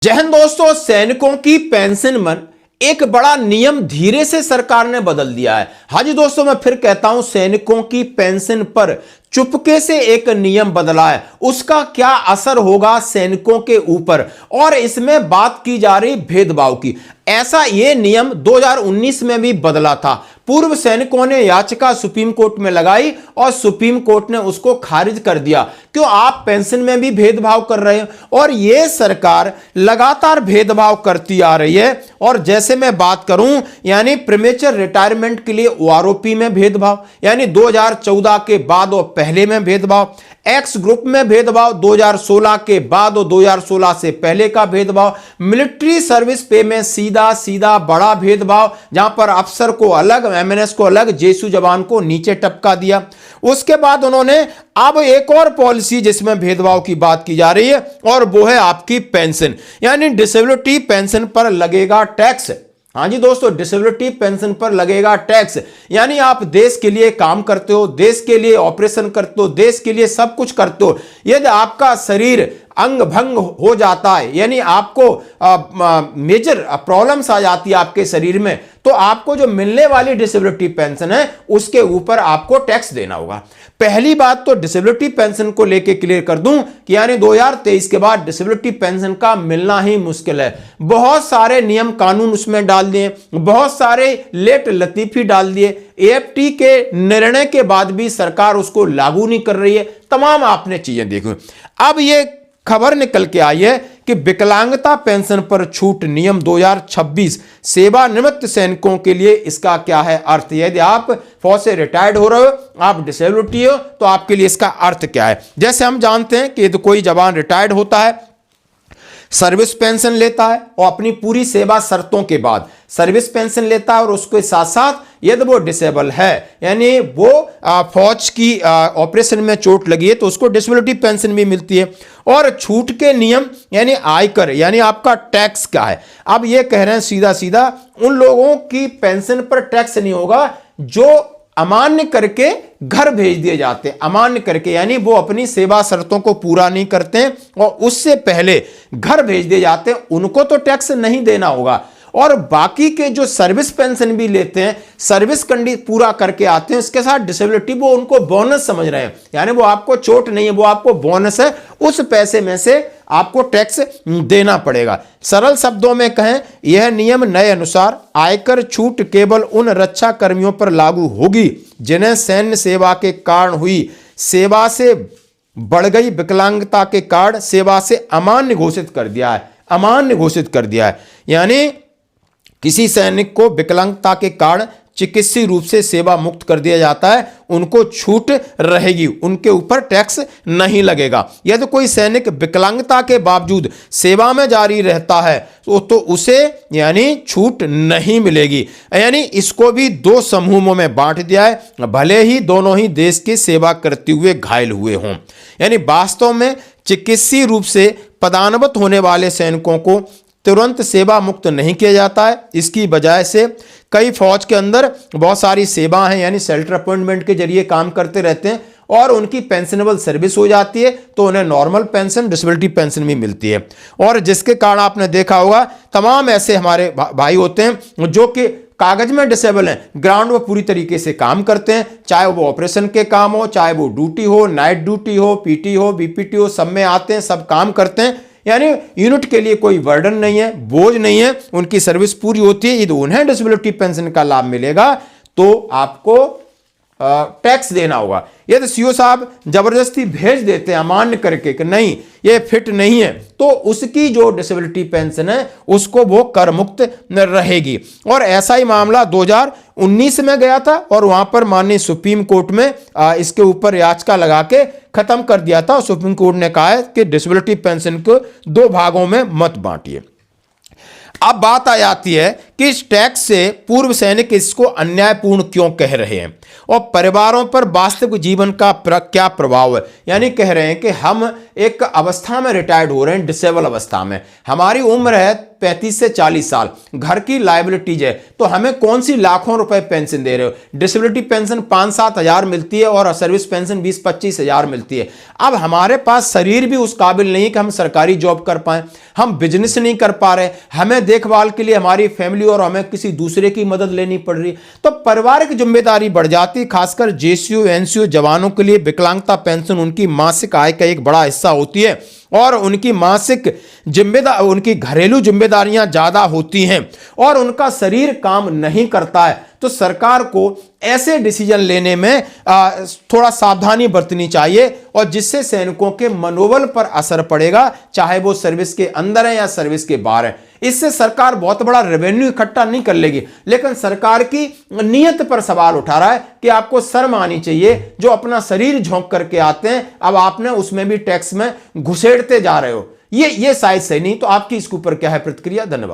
जय हिंद दोस्तों, सैनिकों की पेंशन में एक बड़ा नियम धीरे से सरकार ने बदल दिया है। हाँ जी दोस्तों, मैं फिर कहता हूं, सैनिकों की पेंशन पर चुपके से एक नियम बदला है। उसका क्या असर होगा सैनिकों के ऊपर, और इसमें बात की जा रही भेदभाव की। ऐसा यह नियम 2019 में भी बदला था। पूर्व सैनिकों ने याचिका सुप्रीम कोर्ट में लगाई और सुप्रीम कोर्ट ने उसको खारिज कर दिया। क्यों आप पेंशन में भी भेदभाव कर रहे हैं, और यह सरकार लगातार भेदभाव करती आ रही है। और जैसे मैं बात करूं, यानी प्रीमेचर रिटायरमेंट के लिए ओआरओपी में भेदभाव, यानी 2014 के बाद और पहले में भेदभाव, एक्स ग्रुप में भेदभाव 2016 के बाद और 2016 से पहले का भेदभाव, मिलिट्री सर्विस पे में सीधा सीधा बड़ा भेदभाव, जहां पर अफसर को अलग, एमएनएस को अलग, जेसू जवान को नीचे टपका दिया। उसके बाद उन्होंने अब एक और पॉलिसी जिसमें भेदभाव की बात की जा रही है, और वो है आपकी पेंशन, यानी डिसेबिलिटी पेंशन पर लगेगा टैक्स। हाँ जी दोस्तों, डिसेबिलिटी पेंशन पर लगेगा टैक्स। यानी आप देश के लिए काम करते हो, देश के लिए ऑपरेशन करते हो, देश के लिए सब कुछ करते हो, यदि आपका शरीर अंग भंग हो जाता है, यानी आपको मेजर प्रॉब्लम्स आ जाती है आपके शरीर में, तो आपको जो मिलने वाली डिसेबिलिटी पेंशन है उसके ऊपर आपको टैक्स देना होगा। पहली बात तो डिसेबिलिटी पेंशन को लेके क्लियर कर दूं कि यानी 2023 के बाद डिसेबिलिटी पेंशन का मिलना ही मुश्किल है। बहुत सारे नियम कानून उसमें डाल दिए, बहुत सारे लेट लतीफी डाल दिए। एएफटी के निर्णय के बाद भी सरकार उसको लागू नहीं कर रही है। तमाम आपने चीजें देखी। अब ये खबर निकल के आई है कि विकलांगता पेंशन पर छूट नियम 2026 सेवानिवृत्त सैनिकों के लिए इसका क्या है अर्थ। यदि आप फौज से रिटायर्ड हो रहे हो, आप डिसेबिलिटी हो, तो आपके लिए इसका अर्थ क्या है। जैसे हम जानते हैं कि यदि कोई जवान रिटायर्ड होता है, सर्विस पेंशन लेता है, और अपनी पूरी सेवा शर्तों के बाद सर्विस पेंशन लेता है, और उसके साथ साथ यदि वो डिसेबल है, यानी वो फौज की ऑपरेशन में चोट लगी है, तो उसको डिसेबिलिटी पेंशन भी मिलती है। और छूट के नियम यानी आयकर, यानी आपका टैक्स क्या है। अब ये कह रहे हैं सीधा सीधा उन लोगों की पेंशन पर टैक्स नहीं होगा जो अमान्य करके घर भेज दिए जाते हैं। अमान्य करके यानी वो अपनी सेवा शर्तों को पूरा नहीं करते हैं और उससे पहले घर भेज दिए जाते हैं, उनको तो टैक्स नहीं देना होगा। और बाकी के जो सर्विस पेंशन भी लेते हैं, सर्विस कंडीशन पूरा करके आते हैं, इसके साथ डिसेबिलिटी, वो उनको बोनस समझ रहे हैं, यानी वो आपको चोट नहीं है, वो आपको बोनस है, उस पैसे में से आपको टैक्स देना पड़ेगा। सरल शब्दों में कहें, यह नियम नए अनुसार आयकर छूट केवल उन रक्षा कर्मियों पर लागू होगी जिन्हें सैन्य सेवा के कारण हुई सेवा से बढ़ गई विकलांगता के कारण सेवा से अमान्य घोषित कर दिया है। अमान्य घोषित कर दिया है, यानी किसी सैनिक को विकलांगता के कारण चिकित्सीय रूप से सेवा मुक्त कर दिया जाता है, उनको छूट रहेगी, उनके ऊपर टैक्स नहीं लगेगा। यदि कोई सैनिक विकलांगता के बावजूद सेवा में जारी रहता है तो उसे यानी छूट नहीं मिलेगी। यानी इसको भी दो समूहों में बांट दिया है, भले ही दोनों ही देश की सेवा करते हुए घायल हुए हों। यानी वास्तव में चिकित्सीय रूप से पदान्वित होने वाले सैनिकों को तुरंत सेवा मुक्त नहीं किया जाता है। इसकी बजाय से कई फौज के अंदर बहुत सारी सेवा हैं, यानी शेल्टर अपॉइंटमेंट के जरिए काम करते रहते हैं, और उनकी पेंशनेबल सर्विस हो जाती है, तो उन्हें नॉर्मल पेंशन, डिसेबिलिटी पेंशन भी मिलती है। और जिसके कारण आपने देखा होगा तमाम ऐसे हमारे भाई होते हैं जो कि कागज में डिसेबल हैं, ग्राउंड में पूरी तरीके से काम करते हैं, चाहे वो ऑपरेशन के काम हो, चाहे वो ड्यूटी हो, नाइट ड्यूटी हो, पीटी हो, बीपीटी हो, सब में आते हैं, सब काम करते हैं। यानी यूनिट के लिए कोई बर्डन नहीं है, बोझ नहीं है, उनकी सर्विस पूरी होती है। यदि उन्हें डिसेबिलिटी पेंशन का लाभ मिलेगा तो आपको टैक्स देना होगा। यदि सीओ साहब जबरदस्ती भेज देते हैं अमान्य करके कि नहीं ये फिट नहीं है, तो उसकी जो डिसेबिलिटी पेंशन है उसको वो कर मुक्त रहेगी। और ऐसा ही मामला 2019 में गया था, और वहां पर माननीय सुप्रीम कोर्ट में इसके ऊपर याचिका लगा के खत्म कर दिया था। सुप्रीम कोर्ट ने कहा है कि डिसेबिलिटी पेंशन को दो भागों में मत बांटिए। अब बात आ जाती है कि इस टैक्स से पूर्व सैनिक इसको अन्यायपूर्ण क्यों कह रहे हैं और परिवारों पर वास्तविक जीवन का क्या प्रभाव है। यानी कह रहे हैं कि हम एक अवस्था में रिटायर्ड हो रहे हैं, डिसेबल अवस्था में, हमारी उम्र है 35 से 40 साल, घर की लायबिलिटीज है, तो हमें कौन सी लाखों रुपए पेंशन दे रहे हो। डिसेबिलिटी पेंशन 5-7 हजार मिलती है और सर्विस पेंशन 20-25 हजार मिलती है। अब हमारे पास शरीर भी उस काबिल नहीं है कि हम सरकारी जॉब कर पाए, हम बिजनेस नहीं कर पा रहे, हमें देखभाल के लिए हमारी फैमिली और हमें किसी दूसरे की मदद लेनी पड़ रही, तो पारिवारिक जिम्मेदारी बढ़ जाती। खासकर जेसीयू एनसीयू जवानों के लिए विकलांगता पेंशन उनकी मासिक आय का एक बड़ा हिस्सा होती है और उनकी मासिक उनकी घरेलू जिम्मेदारियां ज्यादा होती हैं और उनका शरीर काम नहीं करता है। तो सरकार को ऐसे डिसीजन लेने में थोड़ा सावधानी बरतनी चाहिए और जिससे सैनिकों के मनोबल पर असर पड़ेगा, चाहे वो सर्विस के अंदर है या सर्विस के बाहर है। इससे सरकार बहुत बड़ा रेवेन्यू इकट्ठा नहीं कर लेगी, लेकिन सरकार की नीयत पर सवाल उठा रहा है कि आपको शर्म आनी चाहिए, जो अपना शरीर झोंक करके आते हैं, अब आपने उसमें भी टैक्स में घुसेड़ते जा रहे हो। ये शायद सही नहीं। तो आपकी इसके ऊपर क्या है प्रतिक्रिया? धन्यवाद।